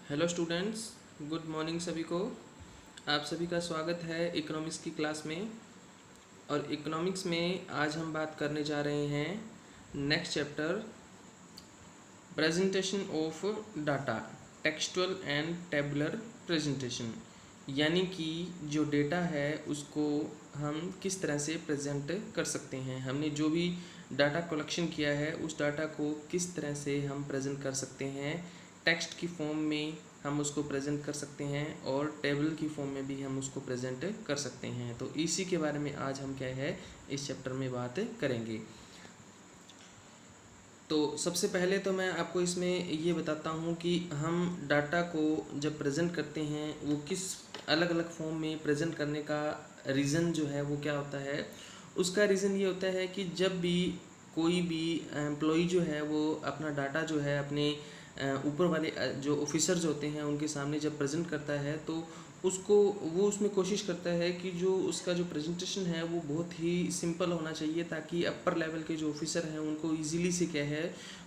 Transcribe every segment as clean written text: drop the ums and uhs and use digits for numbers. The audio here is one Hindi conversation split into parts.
हेलो स्टूडेंट्स, गुड मॉर्निंग सभी को। आप सभी का स्वागत है इकोनॉमिक्स की क्लास में। और इकोनॉमिक्स में आज हम बात करने जा रहे हैं next chapter, presentation of data, textual and tabular presentation. यानी कि जो डेटा है उसको हम किस तरह से प्रेजेंट कर सकते हैं। हमने जो भी डाटा कलेक्शन किया है उस डाटा को किस तरह से हम प्रेजेंट कर सकते हैं। टेक्स्ट की फॉर्म में हम उसको प्रेजेंट कर सकते हैं और टेबल की फॉर्म में भी हम उसको प्रेजेंट कर सकते हैं। तो इसी के बारे में आज हम क्या है इस चैप्टर में बात करेंगे। तो सबसे पहले तो मैं आपको इसमें ये बताता हूँ कि हम डाटा को जब प्रेजेंट करते हैं वो किस अलग अलग फॉर्म में प्रेजेंट करने का रीज़न जो है वो क्या होता है। उसका रीज़न ये होता है कि जब भी कोई भी एम्प्लॉई जो है वो अपना डाटा जो है अपने ऊपर वाले जो ऑफिसर्स होते हैं उनके सामने जब प्रेजेंट करता है तो उसको वो उसमें कोशिश करता है कि जो उसका जो प्रेजेंटेशन है वो बहुत ही सिंपल होना चाहिए, ताकि अपर लेवल के जो ऑफिसर हैं उनको इजीली से क्या है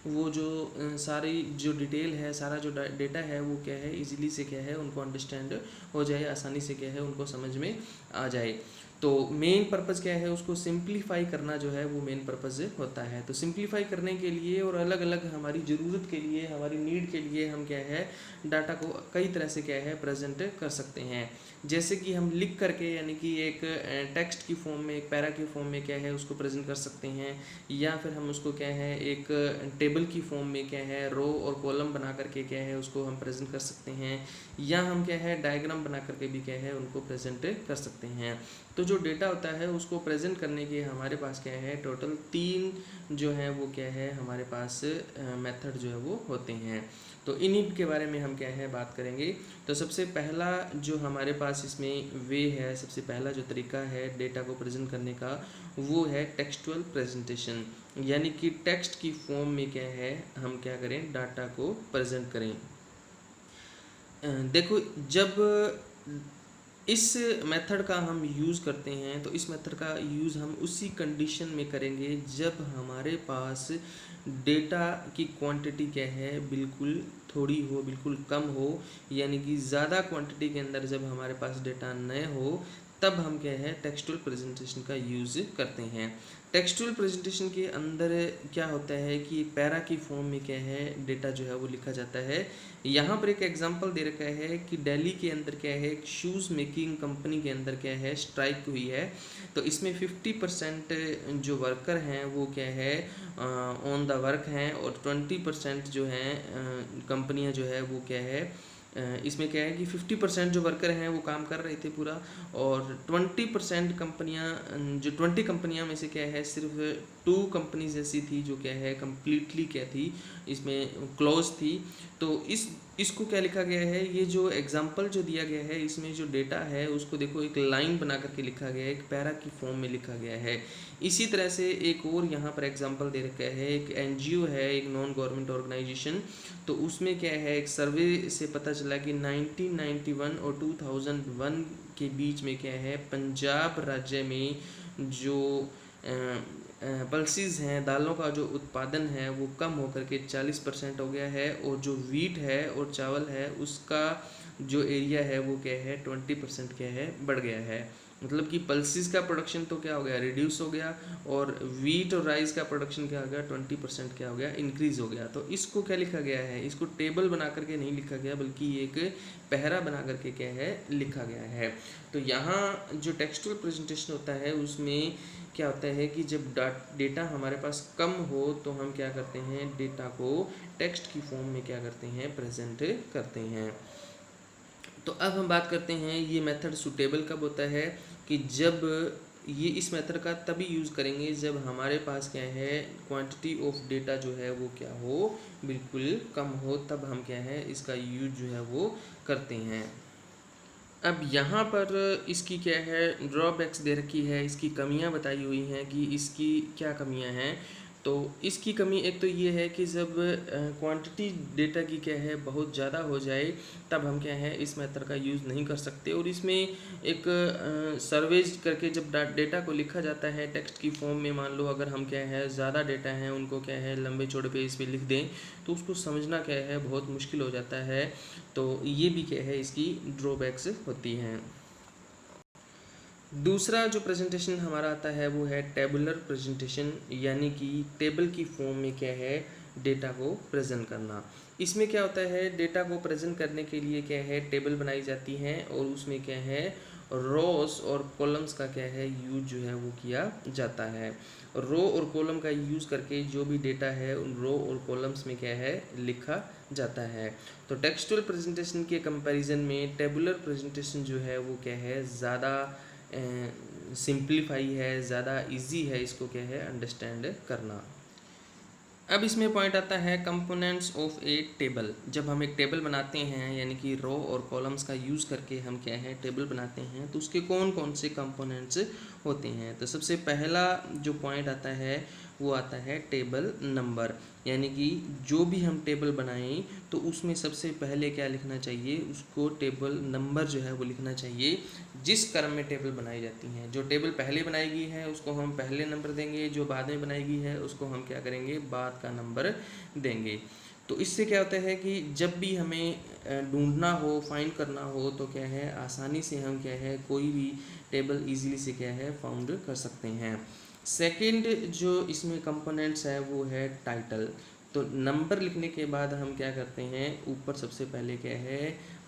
वो जो सारी जो डिटेल है, सारा जो डेटा है वो क्या है इजीली से क्या है उनको अंडरस्टैंड हो जाए, आसानी से क्या है उनको समझ में आ जाए। तो मेन पर्पज़ क्या है, उसको सिंप्लीफाई करना जो है वो मेन पर्पज़ होता है। तो सिंप्लीफाई करने के लिए और अलग अलग हमारी ज़रूरत के लिए, हमारी नीड के लिए हम क्या है डाटा को कई तरह से क्या है प्रेजेंट कर सकते हैं। जैसे कि हम लिख करके, यानी कि एक टेक्स्ट की फॉर्म में, एक पैरा की फॉर्म में क्या है उसको प्रेजेंट कर सकते हैं, या फिर हम उसको क्या है एक टेबल की फॉर्म में क्या है रो और कॉलम बना करके क्या है उसको हम प्रेजेंट कर सकते हैं, या हम क्या है डायग्राम बना करके भी क्या है उनको प्रेजेंट कर सकते हैं। तो जो डेटा होता है उसको प्रेजेंट करने के हमारे पास क्या है टोटल 3 जो है वो क्या है हमारे पास मेथड जो है वो होते हैं। तो इन्हीं के बारे में हम क्या है बात करेंगे। तो सबसे पहला जो हमारे पास इसमें वे है, सबसे पहला जो तरीका है डेटा को प्रेजेंट करने का वो है टेक्सचुअल प्रेजेंटेशन। यानी कि टेक्स्ट की फॉर्म में क्या है हम क्या करें डाटा को प्रेजेंट करें। देखो, जब इस मेथड का हम यूज़ करते हैं तो इस मेथड का यूज़ हम उसी कंडीशन में करेंगे जब हमारे पास डेटा की क्वांटिटी क्या है बिल्कुल थोड़ी हो, बिल्कुल कम हो। यानी कि ज़्यादा क्वांटिटी के अंदर जब हमारे पास डेटा न हो तब हम क्या है टेक्सचुअल प्रेजेंटेशन का यूज़ करते हैं। टेक्सचुअल प्रेजेंटेशन के अंदर क्या होता है कि पैरा की फॉर्म में क्या है डेटा जो है वो लिखा जाता है। यहाँ पर एक एग्जांपल दे रखा है कि दिल्ली के अंदर क्या है एक शूज़ मेकिंग कंपनी के अंदर क्या है स्ट्राइक हुई है। तो इसमें 50% जो वर्कर हैं वो क्या है ऑन द वर्क हैं, और 20% जो हैं कंपनियां जो है वो क्या है इसमें क्या है कि 50% जो वर्कर हैं वो काम कर रहे थे पूरा, और 20% कंपनियां, जो 20 कंपनियां में से क्या है सिर्फ 2 कंपनीज ऐसी थी जो क्या है कम्प्लीटली क्या थी इसमें क्लोज थी। तो इसको क्या लिखा गया है, ये जो एग्जांपल जो दिया गया है इसमें जो डेटा है उसको देखो एक लाइन बना करके लिखा गया है, एक पैरा की फॉर्म में लिखा गया है। इसी तरह से एक और यहाँ पर एग्जांपल दे रखा है, एक एनजीओ है, एक नॉन गवर्नमेंट ऑर्गेनाइजेशन। तो उसमें क्या है एक सर्वे से पता चला कि 1991 और 2001 के बीच में क्या है पंजाब राज्य में जो पल्सेस हैं, दालों का जो उत्पादन है वो कम होकर के 40% हो गया है, और जो वीट है और चावल है उसका जो एरिया है वो क्या है 20% क्या है बढ़ गया है। मतलब कि पल्सेस का प्रोडक्शन तो क्या हो गया रिड्यूस हो गया, और वीट और राइस का प्रोडक्शन क्या हो गया 20% क्या हो गया इंक्रीज हो गया। तो इसको क्या लिखा गया है, इसको टेबल बना करके नहीं लिखा गया बल्कि एक पहरा बना करके क्या है लिखा गया है। तो यहाँ जो टेक्सचुअल प्रेजेंटेशन होता है उसमें क्या होता है कि जब डेटा हमारे पास कम हो तो हम क्या करते हैं डेटा को टेक्स्ट की फॉर्म में क्या करते हैं प्रेजेंट करते हैं। तो अब हम बात करते हैं ये मेथड सूटेबल कब होता है, कि जब ये इस मेथड का तभी यूज़ करेंगे जब हमारे पास क्या है क्वांटिटी ऑफ डेटा जो है वो क्या हो बिल्कुल कम हो, तब हम क्या है इसका यूज जो है वो करते हैं। अब यहाँ पर इसकी क्या है ड्रॉबैक्स दे रखी है, इसकी कमियाँ बताई हुई हैं कि इसकी क्या कमियाँ हैं। तो इसकी कमी एक तो ये है कि जब क्वांटिटी डेटा की क्या है बहुत ज़्यादा हो जाए तब हम क्या है इस मेथड का यूज़ नहीं कर सकते। और इसमें एक सर्वेज करके जब डेटा को लिखा जाता है टेक्स्ट की फॉर्म में, मान लो अगर हम क्या है ज़्यादा डेटा है उनको क्या है लंबे चौड़े पेज पे लिख दें तो उसको समझना क्या है बहुत मुश्किल हो जाता है। तो ये भी क्या है इसकी ड्रॉबैक्स होती हैं। दूसरा जो प्रेजेंटेशन हमारा आता है वो है टेबुलर प्रेजेंटेशन, यानी कि टेबल की फॉर्म में क्या है डेटा को प्रेजेंट करना। इसमें क्या होता है डेटा को प्रेजेंट करने के लिए क्या है टेबल बनाई जाती हैं और उसमें क्या है रोज और कॉलम्स का क्या है यूज जो है वो किया जाता है। रो और कॉलम का यूज़ करके जो भी डेटा है उन रो और कॉलम्स में क्या है लिखा जाता है। तो टेक्सचुअल प्रेजेंटेशन के कंपैरिजन में टेबुलर प्रेजेंटेशन जो है वो क्या है ज़्यादा सिंप्लीफाई है, ज़्यादा इजी है इसको क्या है अंडरस्टैंड करना। अब इसमें पॉइंट आता है कंपोनेंट्स ऑफ ए टेबल। जब हम एक टेबल बनाते हैं यानी कि रो और कॉलम्स का यूज़ करके हम क्या है टेबल बनाते हैं तो उसके कौन कौन से कंपोनेंट्स होते हैं। तो सबसे पहला जो पॉइंट आता है वो आता है टेबल नंबर, यानी कि जो भी हम टेबल बनाएं तो उसमें सबसे पहले क्या लिखना चाहिए उसको टेबल नंबर जो है वो लिखना चाहिए जिस क्रम में टेबल बनाई जाती हैं। जो टेबल पहले बनाई गई है उसको हम पहले नंबर देंगे, जो बाद में बनाई गई है उसको हम क्या करेंगे बाद का नंबर देंगे। तो इससे क्या होता है कि जब भी हमें ढूंढना हो फाइंड करना हो तो क्या है आसानी से हम क्या है कोई भी टेबल इजीली से क्या है फाउंड कर सकते हैं। सेकंड जो इसमें कंपोनेंट्स है वो है टाइटल। तो नंबर लिखने के बाद हम क्या करते हैं ऊपर सबसे पहले क्या है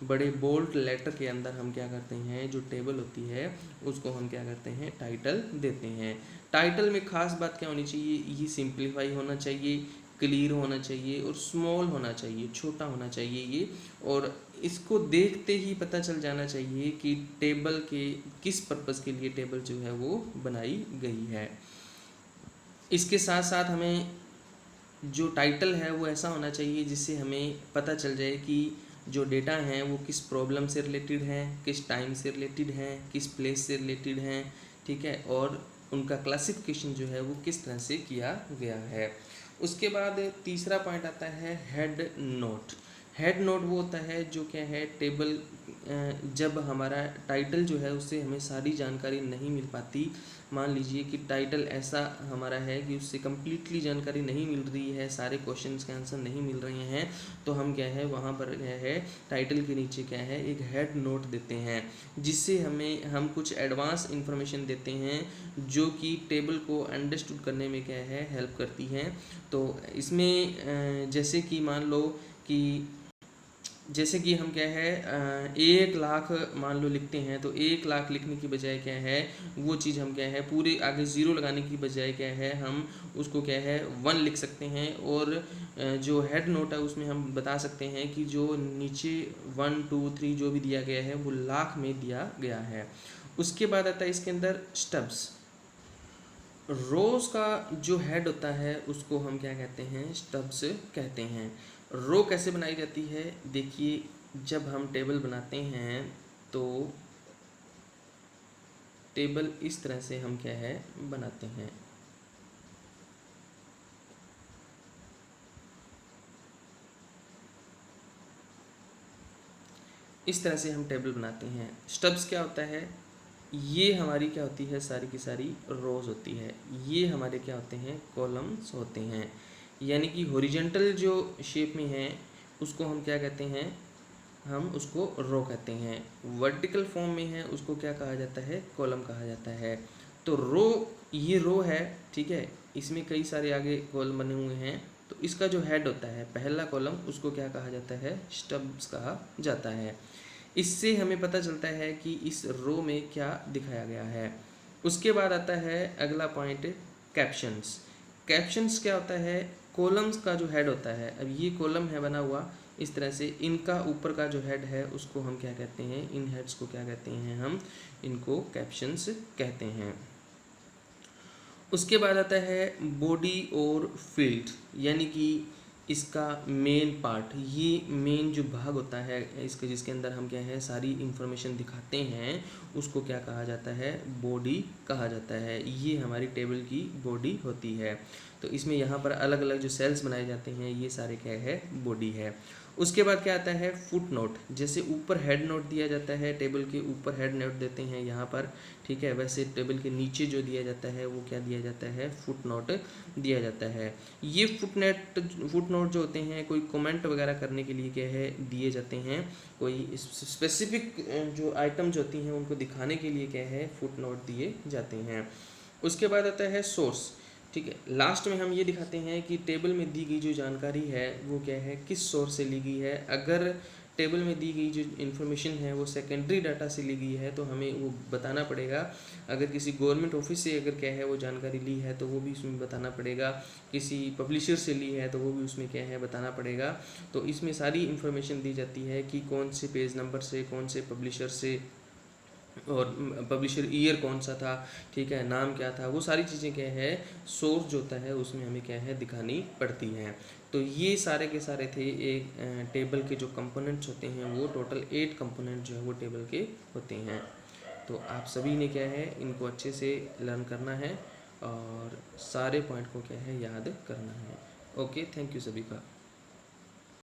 बड़े बोल्ड लेटर के अंदर हम क्या करते हैं जो टेबल होती है उसको हम क्या करते हैं टाइटल देते हैं। टाइटल में खास बात क्या होनी चाहिए, ये सिंप्लीफाई होना चाहिए, क्लियर होना चाहिए और स्मॉल होना चाहिए, छोटा होना चाहिए ये। और इसको देखते ही पता चल जाना चाहिए कि टेबल के किस पर्पस के लिए टेबल जो है वो बनाई गई है। इसके साथ साथ हमें जो टाइटल है वो ऐसा होना चाहिए जिससे हमें पता चल जाए कि जो डेटा हैं वो किस प्रॉब्लम से रिलेटेड हैं, किस टाइम से रिलेटेड हैं, किस प्लेस से रिलेटेड हैं, ठीक है, और उनका क्लासिफिकेशन जो है वो किस तरह से किया गया है। उसके बाद तीसरा पॉइंट आता है हेड नोट। हेड नोट वो होता है जो क्या है टेबल जब हमारा टाइटल जो है उससे हमें सारी जानकारी नहीं मिल पाती, मान लीजिए कि टाइटल ऐसा हमारा है कि उससे कम्प्लीटली जानकारी नहीं मिल रही है, सारे क्वेश्चंस के आंसर नहीं मिल रहे हैं, तो हम क्या है वहाँ पर क्या है टाइटल के नीचे क्या है एक हेड नोट देते हैं जिससे हम कुछ एडवांस इंफॉर्मेशन देते हैं जो कि टेबल को अंडरस्टूड करने में क्या है हेल्प करती हैं। तो इसमें जैसे कि मान लो कि जैसे कि हम क्या है 1,00,000 मान लो लिखते हैं तो 1,00,000 लिखने की बजाय क्या है वो चीज़ हम क्या है पूरे आगे ज़ीरो लगाने की बजाय क्या है हम उसको क्या है 1 लिख सकते हैं। और जो हेड नोट है उसमें हम बता सकते हैं कि जो नीचे 1 2 3 जो भी दिया गया है वो लाख में दिया गया है। उसके बाद आता है इसके अंदर स्टब्स। रोज का जो हेड होता है उसको हम क्या कहते हैं स्टब्स कहते हैं। रो कैसे बनाई जाती है, देखिए जब हम टेबल बनाते हैं तो टेबल इस तरह से हम क्या है बनाते हैं। इस तरह से हम टेबल बनाते हैं। स्टब्स क्या होता है, ये हमारी क्या होती है सारी की सारी रोज होती है, ये हमारे क्या होते हैं कॉलम्स होते हैं। यानी कि हॉरिजॉन्टल जो शेप में है उसको हम क्या कहते हैं हम उसको रो कहते हैं। वर्टिकल फॉर्म में है उसको क्या कहा जाता है कॉलम कहा जाता है। तो रो ये रो है, ठीक है, इसमें कई सारे आगे कॉलम बने हुए हैं। तो इसका जो हेड होता है पहला कॉलम उसको क्या कहा जाता है स्टब्स कहा जाता है। इससे हमें पता चलता है कि इस रो में क्या दिखाया गया है। उसके बाद आता है अगला पॉइंट कैप्शंस। कैप्शंस क्या होता है, कॉलम्स का जो हेड होता है, अब ये कॉलम है बना हुआ इस तरह से, इनका ऊपर का जो हेड है उसको हम क्या कहते हैं, इन हेड्स को क्या कहते हैं हम इनको कैप्शंस कहते हैं। उसके बाद आता है बॉडी और फील्ड, यानी कि इसका मेन पार्ट, ये मेन जो भाग होता है इसके, जिसके अंदर हम क्या है सारी इन्फॉर्मेशन दिखाते हैं, उसको क्या कहा जाता है, बॉडी कहा जाता है। ये हमारी टेबल की बॉडी होती है। तो इसमें यहाँ पर अलग अलग जो सेल्स बनाए जाते हैं, ये सारे क्या है, बॉडी है। उसके बाद क्या आता है, फुट नोट। जैसे ऊपर हेड नोट दिया जाता है, टेबल के ऊपर हेड नोट देते हैं यहाँ पर, ठीक है, वैसे टेबल के नीचे जो दिया जाता है वो क्या दिया जाता है, फुट नोट दिया जाता है। ये फुट नोट जो होते हैं कोई कमेंट वगैरह करने के लिए क्या है दिए जाते हैं, कोई स्पेसिफिक जो आइटम्स होती हैं उनको दिखाने के लिए क्या है, फुट नोट दिए जाते हैं। उसके बाद आता है सोर्स, ठीक है। लास्ट में हम ये दिखाते हैं कि टेबल में दी गई जो जानकारी है वो क्या है, किस सोर्स से ली गई है। अगर टेबल में दी गई जो इन्फॉर्मेशन है वो सेकेंडरी डाटा से ली गई है तो हमें वो बताना पड़ेगा। अगर किसी गवर्नमेंट ऑफिस से अगर क्या है वो जानकारी ली है तो वो भी उसमें बताना पड़ेगा। किसी पब्लिशर से ली है तो वो भी उसमें क्या है बताना पड़ेगा। तो इसमें सारी इन्फॉर्मेशन दी जाती है कि कौन से पेज नंबर से, कौन से पब्लिशर से, और पब्लिशर ईयर कौन सा था, ठीक है, नाम क्या था, वो सारी चीज़ें क्या है सोर्स जो होता है उसमें हमें क्या है दिखानी पड़ती हैं। तो ये सारे के सारे थे एक टेबल के जो कंपोनेंट्स होते हैं, वो टोटल 8 कंपोनेंट जो है वो टेबल के होते हैं। तो आप सभी ने क्या है इनको अच्छे से लर्न करना है और सारे पॉइंट को क्या है याद करना है। ओके, थैंक यू सभी का।